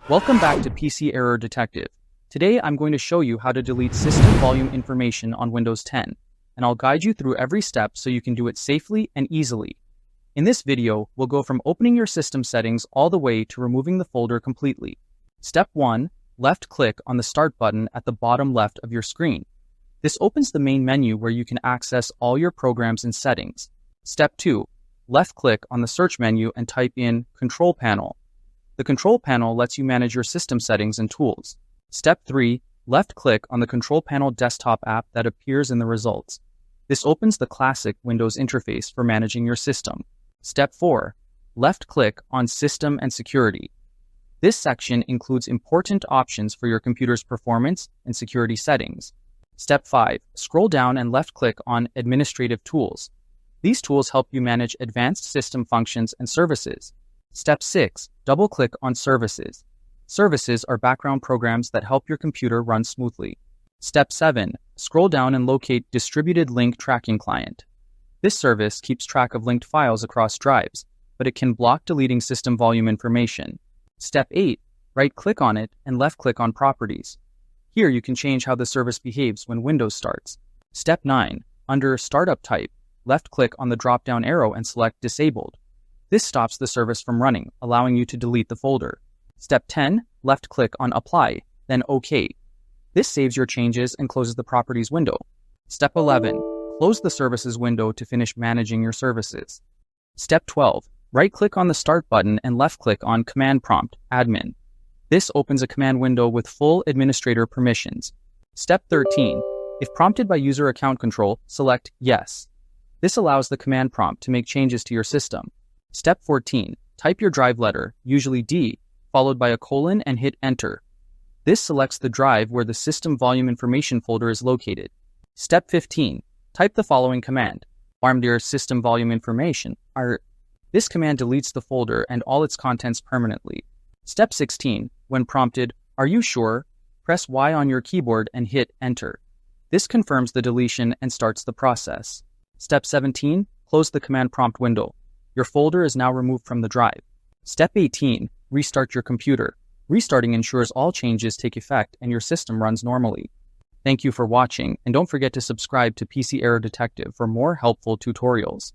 Welcome back to PC Error Detective. Today I'm going to show you how to delete system volume information on Windows 10, and I'll guide you through every step so you can do it safely and easily. In this video, we'll go from opening your system settings all the way to removing the folder completely. Step 1. Left-click on the Start button at the bottom left of your screen. This opens the main menu where you can access all your programs and settings. Step 2. Left-click on the search menu and type in Control Panel. The Control Panel lets you manage your system settings and tools. Step 3. Left-click on the Control Panel desktop app that appears in the results. This opens the classic Windows interface for managing your system. Step 4. Left-click on System and Security. This section includes important options for your computer's performance and security settings. Step 5. Scroll down and left-click on Administrative Tools. These tools help you manage advanced system functions and services. Step 6. Double-click on Services. Services are background programs that help your computer run smoothly. Step 7. Scroll down and locate Distributed Link Tracking Client. This service keeps track of linked files across drives, but it can block deleting system volume information. Step 8. Right-click on it and left-click on Properties. Here you can change how the service behaves when Windows starts. Step 9. Under Startup Type, left-click on the drop-down arrow and select Disabled. This stops the service from running, allowing you to delete the folder. Step 10. Left-click on Apply, then OK. This saves your changes and closes the Properties window. Step 11. Close the Services window to finish managing your services. Step 12. Right-click on the Start button and left-click on Command Prompt, Admin. This opens a command window with full administrator permissions. Step 13. If prompted by User Account Control, select Yes. This allows the command prompt to make changes to your system. Step 14. Type your drive letter, usually D, followed by a colon and hit Enter. This selects the drive where the System Volume Information folder is located. Step 15. Type the following command, rmdir System Volume Information. This command deletes the folder and all its contents permanently. Step 16. When prompted, "Are you sure?" press Y on your keyboard and hit Enter. This confirms the deletion and starts the process. Step 17. Close the command prompt window. Your folder is now removed from the drive. Step 18. Restart your computer. Restarting ensures all changes take effect and your system runs normally. Thank you for watching, and don't forget to subscribe to PC Error Detective for more helpful tutorials.